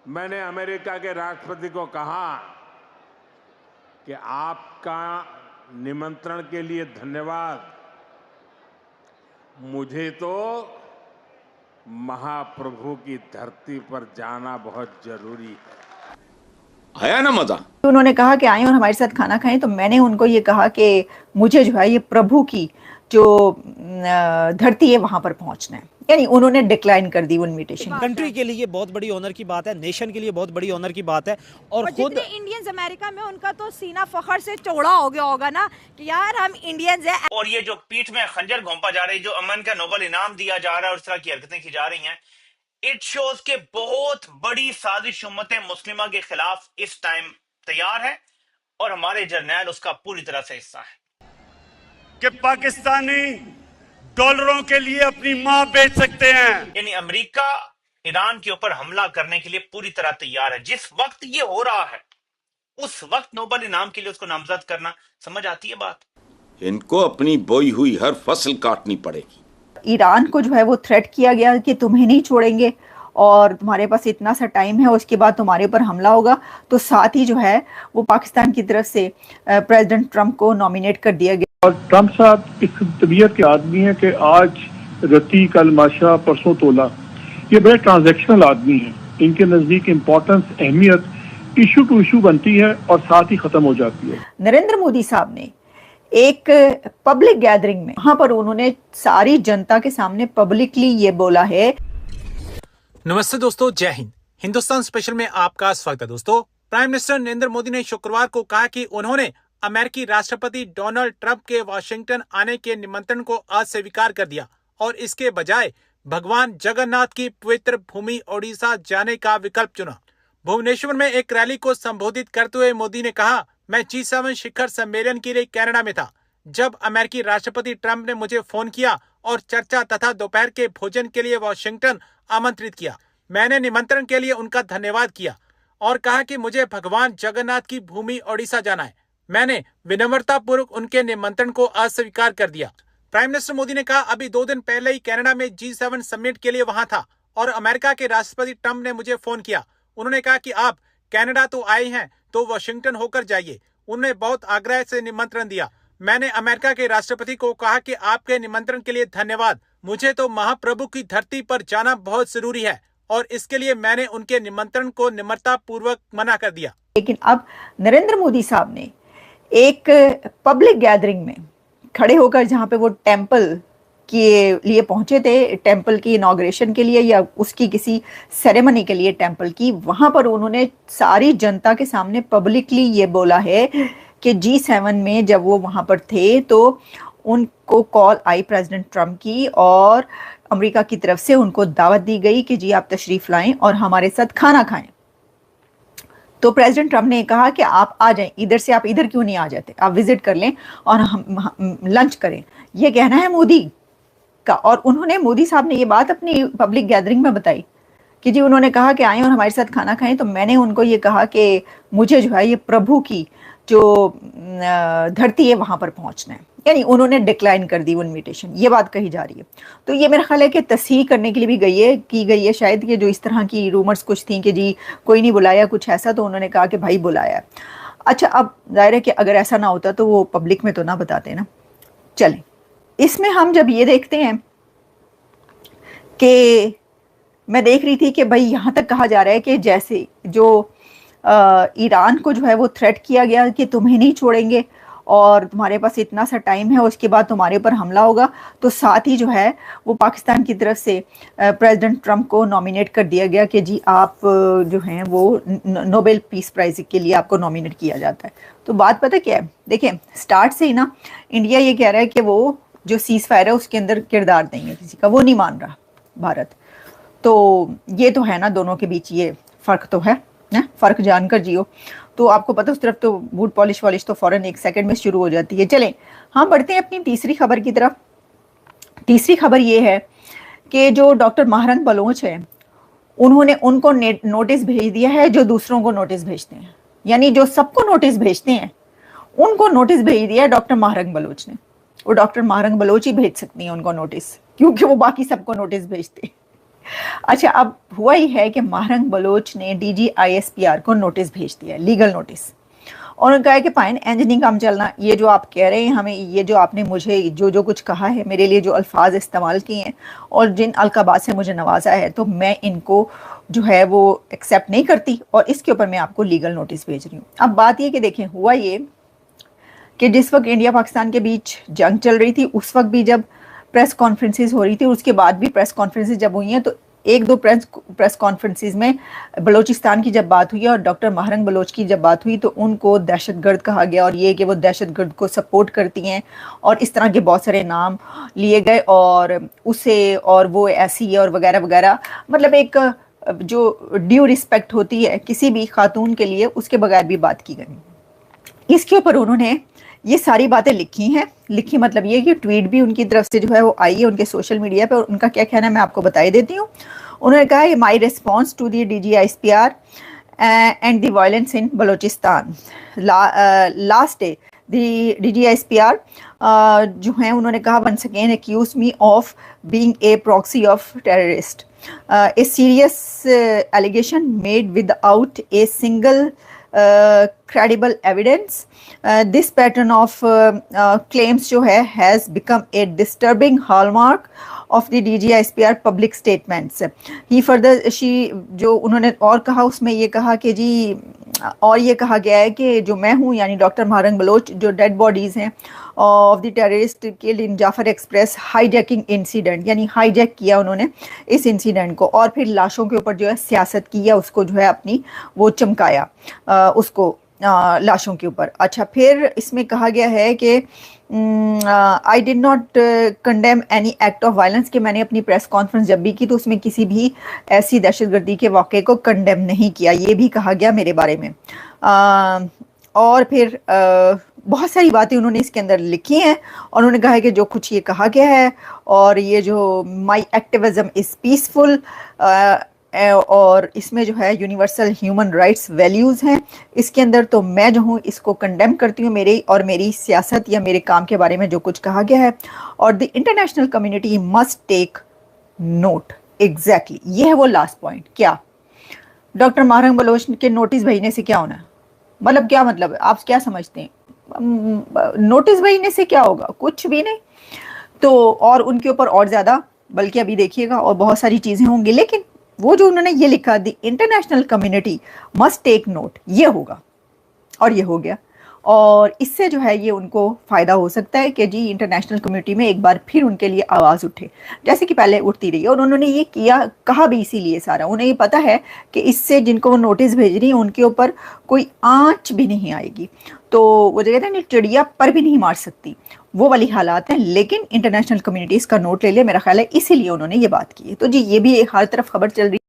मैंने अमेरिका के राष्ट्रपति को कहा कि आपका निमंत्रण के लिए धन्यवाद। मुझे तो महाप्रभु की धरती पर जाना बहुत जरूरी है। आया ना मजा। उन्होंने कहा कि आए और हमारे साथ खाना खाएं, तो मैंने उनको ये कहा कि मुझे जो है ये प्रभु की जो धरती है वहां पर पहुंचना है, यानी उन्होंने डिक्लाइन कर दी वो इनविटेशन। कंट्री के लिए बहुत बड़ी ऑनर की बात है, नेशन के लिए बहुत बड़ी ऑनर की बात है। और खुद इंडियंस अमेरिका में उनका तो सीना फखर से चौड़ा हो गया होगा ना कि यार हम इंडियंस हैं। और ये जो पीठ में खंजर घोंपा जा रही, जो अमन का नोबेल इनाम दिया जा रहा है और इस तरह की हरकतें की जा रही हैं, इट शोज के बहुत बड़ी साजिश उम्मत मुस्लिमा के खिलाफ इस टाइम तैयार है और हमारे जर्नैल उसका पूरी तरह से हिस्सा है कि पाकिस्तानी डॉलरों के लिए अपनी मां बेच सकते हैं। यानी अमेरिका ईरान के ऊपर हमला करने के लिए पूरी तरह तैयार है। जिस वक्त ये हो रहा है उस वक्त नोबेल इनाम के लिए उसको नामजद करना, समझ आती है बात? इनको अपनी बोई हुई हर फसल काटनी पड़ेगी। ईरान को जो है वो थ्रेट किया गया कि तुम्हें नहीं छोड़ेंगे और तुम्हारे पास इतना सा टाइम है, उसके बाद तुम्हारे ऊपर हमला होगा। तो साथ ही जो है वो पाकिस्तान की तरफ से प्रेसिडेंट ट्रंप को नॉमिनेट कर दिया गया। और ट्रंप साहब इस तबीयत के आदमी हैं कि आज रती कल माशा परसों तोला, ये बड़े ट्रांजैक्शनल आदमी हैं। इनके नजदीक इम्पोर्टेंस अहमियत इशू टू इशू बनती है और साथ ही खत्म हो जाती है। नरेंद्र मोदी साहब ने एक पब्लिक गैदरिंग में वहां पर उन्होंने सारी जनता के सामने पब्लिकली ये बोला है। नमस्ते दोस्तों, जय हिंद। हिंदुस्तान स्पेशल में आपका स्वागत है दोस्तों। प्राइम मिनिस्टर नरेंद्र मोदी ने शुक्रवार को कहा कि उन्होंने अमेरिकी राष्ट्रपति डोनाल्ड ट्रंप के वाशिंगटन आने के निमंत्रण को अस्वीकार कर दिया और इसके बजाय भगवान जगन्नाथ की पवित्र भूमि ओडिशा जाने का विकल्प चुना। भुवनेश्वर में एक रैली को संबोधित करते हुए मोदी ने कहा, मैं G7 शिखर सम्मेलन के लिए कनाडा में था जब अमेरिकी राष्ट्रपति ट्रंप ने मुझे फोन किया और चर्चा तथा दोपहर के भोजन के लिए वाशिंगटन आमंत्रित किया। मैंने निमंत्रण के लिए उनका धन्यवाद किया और कहा कि मुझे भगवान जगन्नाथ की भूमि ओडिशा जाना है। मैंने विनम्रता पूर्वक उनके निमंत्रण को अस्वीकार कर दिया। प्राइम मिनिस्टर मोदी ने कहा, अभी 2 दिन पहले ही कनाडा में G7 समिट के लिए वहां था और अमेरिका के राष्ट्रपति ट्रंप ने मुझे फोन किया। उन्होंने कहा कि आप कनाडा तो आए हैं तो वाशिंगटन होकर जाइए। उन्होंने बहुत आग्रह से निमंत्रण दिया। मैंने अमेरिका के राष्ट्रपति को कहा कि आपके निमंत्रण के लिए धन्यवाद। मुझे तो महाप्रभु की धरती पर जाना बहुत जरूरी है और इसके लिए मैंने उनके निमंत्रण को निम्रता पूर्वक मना कर दिया। लेकिन अब नरेंद्र मोदी साहब ने एक पब्लिक गैदरिंग में खड़े होकर, जहां पे वो टेंपल के लिए पहुंचे थे, टेंपल की इनॉग्रेशन के लिए या उसकी किसी सेरेमनी के लिए टेंपल की, वहां पर उन्होंने सारी जनता के सामने पब्लिकली ये बोला है कि G7 में जब वो वहां पर थे तो उनको कॉल आई प्रेसिडेंट ट्रंप की और अमेरिका की तरफ से उनको दावत दी गई कि जी आप तशरीफ लाएं और हमारे साथ खाना खाएं। तो प्रेसिडेंट ट्रंप ने कहा कि आप आ जाएं, इधर से आप इधर क्यों नहीं आ जाते, आप विजिट कर लें और हम लंच करें। ये कहना है मोदी का। और उन्होंने, मोदी साहब ने ये बात अपनी पब्लिक गैदरिंग में बताई कि जी उन्होंने कहा कि आए और हमारे साथ खाना खाएं, तो मैंने उनको ये कहा कि मुझे जो है ये प्रभु की जो धरती है वहां पर पहुंचना है, यानी उन्होंने डिक्लाइन कर दी वो इनविटेशन। ये बात कही जा रही है। तो ये मेरा ख्याल है कि तस्हीह करने के लिए भी की गई है शायद, कि जो इस तरह की रूमर्स कुछ थी कि जी कोई नहीं बुलाया कुछ ऐसा, तो उन्होंने कहा कि भाई बुलाया। अच्छा, अब जाहिर है कि अगर ऐसा ना होता तो वो पब्लिक में तो ना बताते ना। चलें, इसमें हम जब ये देखते हैं कि मैं देख रही थी कि भाई यहाँ तक कहा जा रहा है कि जैसे जो ईरान को जो है वो थ्रेट किया गया कि तुम्हें नहीं छोड़ेंगे और तुम्हारे पास इतना सा टाइम है, उसके बाद तुम्हारे ऊपर हमला होगा। तो साथ ही जो है वो पाकिस्तान की तरफ से प्रेसिडेंट ट्रंप को नॉमिनेट कर दिया गया कि जी आप जो हैं वो नोबेल पीस प्राइज़ के लिए आपको नॉमिनेट किया जाता है। तो बात पता क्या है, देखें स्टार्ट से ही ना इंडिया ये कह रहा है कि वो जो सीज फायर है उसके अंदर किरदार नहीं है किसी का, वो नहीं मान रहा भारत। तो ये तो है ना, दोनों के बीच ये फ़र्क तो है ना, फ़र्क जानकर जियो। तो आपको पता उस तरफ तो बूट पॉलिश वॉलिश तो फौरन 1 सेकंड में शुरू हो जाती है। चलें, हाँ बढ़ते हैं अपनी तीसरी खबर की तरफ। तीसरी खबर ये है कि जो डॉक्टर महरंग बलोच है उन्होंने उनको नोटिस भेज दिया है जो दूसरों को नोटिस भेजते हैं, यानी जो सबको नोटिस भेजते हैं उनको नोटिस भेज दिया है डॉक्टर महरंग बलोच ने। वो डॉक्टर महरंग बलोच ही भेज सकती हैं उनको नोटिस, क्योंकि वो बाकी सबको नोटिस भेजते हैं। अच्छा, अब हुआ ही है कि महरंग बलोच ने DGISPR को नोटिस भेज दिया, लीगल नोटिस, और उन्होंने कहा है कि पाइन इंज नहीं काम चलना, ये जो आप कह रहे हैं हमें, ये जो आपने मुझे जो कुछ कहा है, मेरे लिए जो अल्फाज इस्तेमाल किए हैं और जिन अलकाबात से मुझे नवाजा है, तो मैं इनको जो है वो एक्सेप्ट नहीं करती और इसके ऊपर मैं आपको लीगल नोटिस भेज रही हूँ। अब बात ये कि देखें, हुआ ये कि जिस वक्त इंडिया पाकिस्तान के बीच जंग चल रही थी, उस वक्त भी जब प्रेस कॉन्फ्रेंसेस हो रही थी, उसके बाद भी प्रेस कॉन्फ्रेंसेस जब हुई हैं, तो एक दो प्रेस कॉन्फ्रेंसेस में बलूचिस्तान की जब बात हुई और डॉक्टर महरंग बलोच की जब बात हुई, तो उनको दहशतगर्द कहा गया और ये कि वो दहशतगर्द को सपोर्ट करती हैं और इस तरह के बहुत सारे नाम लिए गए और उसे, और वो ऐसी है और वगैरह वगैरह, मतलब एक जो ड्यू रिस्पेक्ट होती है किसी भी खातून के लिए, उसके बगैर भी बात की गई। इसके ऊपर उन्होंने ये सारी बातें लिखी हैं। लिखी मतलब ये कि ट्वीट भी उनकी तरफ से जो है वो आई है उनके सोशल मीडिया पे, और उनका क्या कहना है मैं आपको बताई देती हूँ। उन्होंने कहा है, my response to the DGISPR and the violence in Balochistan last day the DGISPR जो हैं उन्होंने कहा, once again accuse me of being a proxy of terrorist, a serious allegation made without a single credible evidence. This pattern of claims जो है has become a disturbing hallmark of the DGISPR public statements. He further, जो उन्होंने और कहा, उसमें ये कहा कि जी, और ये कहा गया है कि जो मैं हूँ यानी डॉक्टर महरंग बलोच, जो डेड बॉडीज़ हैं of the terrorist killed in Jaffar Express hijacking incident, यानी हाईजैक किया उन्होंने इस इंसिडेंट को और फिर लाशों के ऊपर जो है सियासत की या उसको जो है अपनी वो चमकाया उसको लाशों के ऊपर। अच्छा, फिर इसमें कहा गया है कि I did not condemn any act of violence, कि मैंने अपनी प्रेस कॉन्फ्रेंस जब भी की तो उसमें किसी भी ऐसी दहशतगर्दी के वाक़े को कंडेम नहीं किया, ये भी कहा गया मेरे बारे में। और फिर बहुत सारी बातें उन्होंने इसके अंदर लिखी हैं और उन्होंने कहा है कि जो कुछ ये कहा गया है और ये जो माई एक्टिविज्म इज़ पीसफुल, और इसमें जो है यूनिवर्सल ह्यूमन राइट्स वैल्यूज़ हैं इसके अंदर, तो मैं जो हूँ इसको कंडेम करती हूँ, मेरी और मेरी सियासत या मेरे काम के बारे में जो कुछ कहा गया है, और the international community must take note. Exactly, ये है वो लास्ट पॉइंट। क्या डॉक्टर महरंग बलोच के नोटिस भेजने से क्या होना, मतलब क्या मतलब, आप क्या समझते हैं? नोटिस भेजने से क्या होगा? कुछ भी नहीं। तो और उनके ऊपर और ज़्यादा, बल्कि अभी देखिएगा और बहुत सारी चीज़ें होंगी, लेकिन वो जो उन्होंने ये लिखा, the international community must take note, ये होगा और ये हो गया, और इससे जो है ये उनको फ़ायदा हो सकता है कि जी इंटरनेशनल कम्युनिटी में एक बार फिर उनके लिए आवाज़ उठे, जैसे कि पहले उठती रही। और उन्होंने ये किया, कहा भी इसीलिए सारा, उन्हें ये पता है कि इससे जिनको वो नोटिस भेज रही हैं उनके ऊपर कोई आँच भी नहीं आएगी, तो वो जो कहते हैं चिड़िया पर भी नहीं मार सकती, वो वाली हालात हैं। लेकिन इंटरनेशनल कम्युनिटीज़ का नोट ले लिया, मेरा ख्याल है इसीलिए उन्होंने ये बात की है। तो जी ये भी हर तरफ खबर चल रही